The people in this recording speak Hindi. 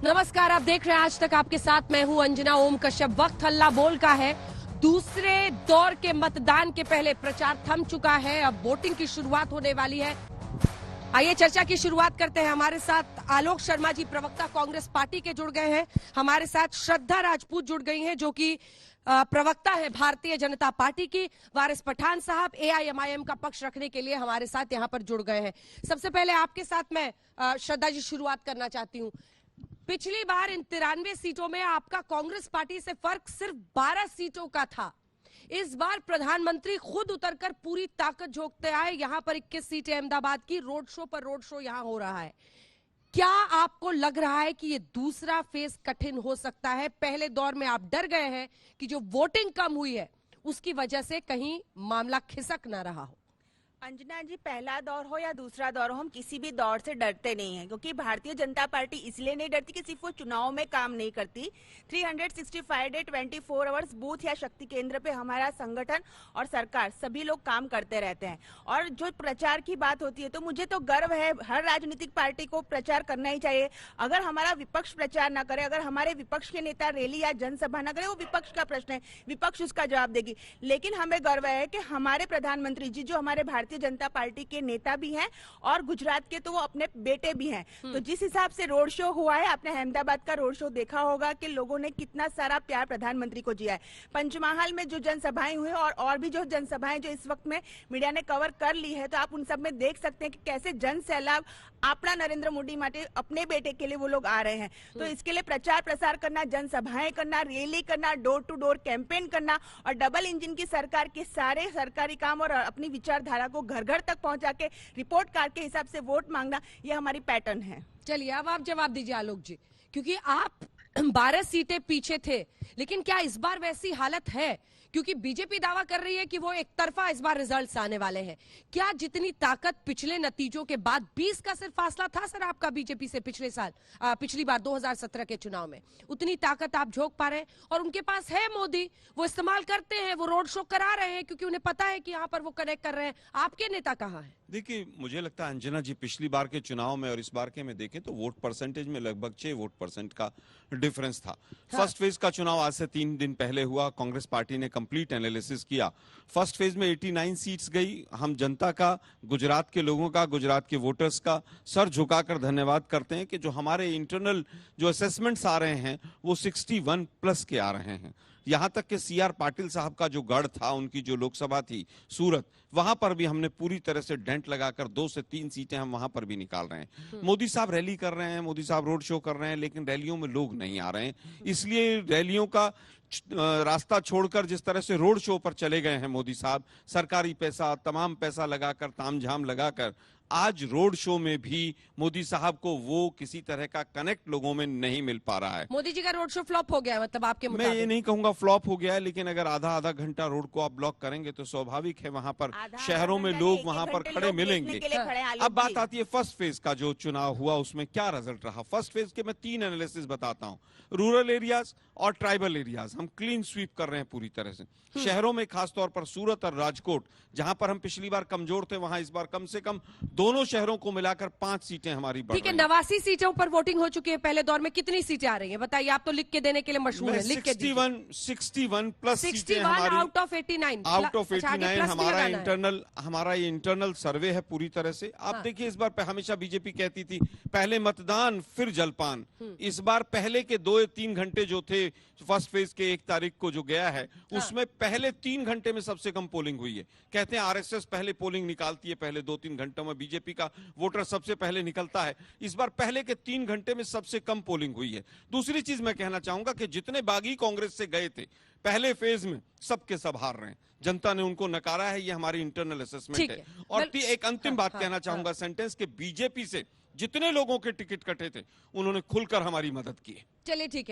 नमस्कार, आप देख रहे हैं आज तक आपके साथ मैं हूं अंजना ओम कश्यप। वक्त हल्ला बोल का है। दूसरे दौर के मतदान के पहले प्रचार थम चुका है, अब वोटिंग की शुरुआत होने वाली है। आइए चर्चा की शुरुआत करते हैं। हमारे साथ आलोक शर्मा जी, प्रवक्ता कांग्रेस पार्टी के, जुड़ गए हैं। हमारे साथ श्रद्धा राजपूत जुड़ गई हैं, जो कि प्रवक्ता है भारतीय जनता पार्टी की। वारिस पठान साहब AIMIM का पक्ष रखने के लिए हमारे साथ यहाँ पर जुड़ गए हैं। सबसे पहले आपके साथ मैं श्रद्धा जी शुरुआत करना चाहती हूँ। पिछली बार इन 93 सीटों में आपका कांग्रेस पार्टी से फर्क सिर्फ 12 सीटों का था। इस बार प्रधानमंत्री खुद उतरकर पूरी ताकत झोंकते आए। यहां पर 21 सीटें अहमदाबाद की, रोड शो पर रोड शो यहां हो रहा है। क्या आपको लग रहा है कि ये दूसरा फेज कठिन हो सकता है? पहले दौर में आप डर गए हैं कि जो वोटिंग कम हुई है उसकी वजह से कहीं मामला खिसक ना रहा हो। अंजना जी, पहला दौर हो या दूसरा दौर हो, हम किसी भी दौर से डरते नहीं हैं, क्योंकि भारतीय जनता पार्टी इसलिए नहीं डरती कि सिर्फ वो चुनाव में काम नहीं करती। 365 डे 24 आवर्स बूथ या शक्ति केंद्र पे हमारा संगठन और सरकार सभी लोग काम करते रहते हैं। और जो प्रचार की बात होती है, तो मुझे तो गर्व है, हर राजनीतिक पार्टी को प्रचार करना ही चाहिए। अगर हमारा विपक्ष प्रचार न करे, अगर हमारे विपक्ष के नेता रैली या जनसभा न करे, वो विपक्ष का प्रश्न है, विपक्ष उसका जवाब देगी। लेकिन हमें गर्व है कि हमारे प्रधानमंत्री जी, जो हमारे भारतीय जनता पार्टी के नेता भी हैं और गुजरात के तो वो अपने बेटे भी हैं। तो जिस हिसाब से रोड शो हुआ है, आपने अहमदाबाद का रोड शो देखा होगा कि लोगों ने कितना सारा प्यार प्रधानमंत्री को दिया है। पंचमहाल में जो जनसभाएं हुई और भी जो जनसभाएं जो इस वक्त में मीडिया ने कवर कर ली है, तो आप उन सब में देख सकते हैं कि कैसे जन सैलाब अपना नरेंद्र मोदी माटे अपने बेटे के लिए वो लोग आ रहे हैं। तो इसके लिए प्रचार प्रसार करना, जनसभाएं करना, रैली करना, डोर टू डोर कैंपेन करना और डबल इंजन की सरकार के सारे सरकारी काम और अपनी विचारधारा को घर घर तक पहुंचा के रिपोर्ट कार्ड के हिसाब से वोट मांगना, ये हमारी पैटर्न है। चलिए अब आप जवाब दीजिए आलोक जी, क्योंकि आप 12 सीटें पीछे थे, लेकिन क्या इस बार वैसी हालत है? क्योंकि बीजेपी दावा कर रही है कि वो एक तरफा इस बार रिजल्ट्स आने वाले हैं। क्या जितनी ताकत पिछले नतीजों के बाद 20 का सिर्फ फासला था सर आपका बीजेपी से पिछली बार 2017 के चुनाव में, उतनी ताकत आप झोंक पा रहे हैं? और उनके पास है मोदी, वो इस्तेमाल करते हैं, वो रोड शो करा रहे हैं क्योंकि उन्हें पता है कि यहाँ पर वो कनेक्ट कर रहे हैं। आपके नेता कहाँ है? देखिए, मुझे लगता है अंजना जी, पिछली बार के चुनाव में और इस बार के में देखें तो वोट परसेंटेज में लगभग 6 वोट परसेंट का डिफरेंस था। फर्स्ट फेज का चुनाव आज से 3 दिन पहले हुआ। कांग्रेस पार्टी ने कंप्लीट एनालिसिस किया। फर्स्ट फेज में 89 सीट्स गई। हम जनता का, गुजरात के लोगों का, गुजरात के वोटर्स का सर झुकाकर धन्यवाद करते हैं कि जो हमारे इंटरनल जो असेसमेंट्स आ रहे हैं वो 61 प्लस के आ रहे हैं। यहां तक कि CR पाटिल साहब का जो गढ़ था, उनकी जो लोकसभा थी सूरत, वहां पर भी हमने पूरी तरह से डेंट लगाकर 2 से 3 सीटें हम वहां पर भी निकाल रहे हैं। मोदी साहब रैली कर रहे हैं, मोदी साहब रोड शो कर रहे हैं, लेकिन रैलियों में लोग नहीं आ रहे हैं। इसलिए रैलियों का रास्ता छोड़कर जिस तरह से रोड शो पर चले गए हैं मोदी साहब, सरकारी पैसा, तमाम पैसा लगाकर, तामझाम लगाकर, आज रोड शो में भी मोदी साहब को वो किसी तरह का कनेक्ट लोगों में नहीं मिल पा रहा है। मोदी जी का रोड शो फ्लॉप हो गया, मतलब आपके मुताबिक? मैं ये नहीं कहूंगा फ्लॉप हो गया है, लेकिन अगर आधा घंटा रोड को आप ब्लॉक करेंगे तो स्वाभाविक है वहां पर शहरों में लोग वहां पर खड़े मिलेंगे। अब बात आती है फर्स्ट फेज का जो चुनाव हुआ, उसमें क्या रिजल्ट रहा। फर्स्ट फेज के मैं 3 एनालिसिस बताता हूँ। रूरल एरियाज और ट्राइबल एरियाज हम क्लीन स्वीप कर रहे हैं पूरी तरह से। शहरों में खासतौर पर सूरत और राजकोट, जहां पर हम पिछली बार कमजोर थे, वहां इस बार कम से कम दोनों शहरों को मिलाकर 5 सीटें हमारी बढ़ ठीक है। रही हैं। 89 सीटों पर वोटिंग हो चुकी है। पहले दौर में कितनी सीटें आ रही हैं बताइए? आप तो लिख के देने के लिए मशहूर है, लिख के दीजिए। 61 plus 61 out of 89। Out of 89 हमारा ये इंटरनल सर्वे है पूरी तरह से। आप देखिए, इस बार हमेशा बीजेपी कहती थी पहले मतदान फिर जलपान। इस बार पहले के 2-3 घंटे जो थे फर्स्ट फेज के 1 तारीख को जो गया है, उसमें पहले 3 घंटे में सबसे कम पोलिंग हुई है। कहते हैं RSS पहले पोलिंग निकालती है, पहले 2-3 घंटों में बीजेपी का वोटर सबसे पहले निकलता है। इस बार पहले के 3 घंटे में सबसे कम पोलिंग हुई है। दूसरी चीज मैं कहना चाहूंगा कि जितने बागी कांग्रेस से गए थे पहले फेज में, सबके सब हार रहे हैं। जनता ने उनको नकारा है, ये हमारी इंटरनल असेसमेंट है। और एक अंतिम बात कहना चाहूंगा सेंटेंस के, बीजेपी से जितने लोगों के टिकट कटे थे उन्होंने खुलकर हमारी मदद की है। चलिए ठीक है।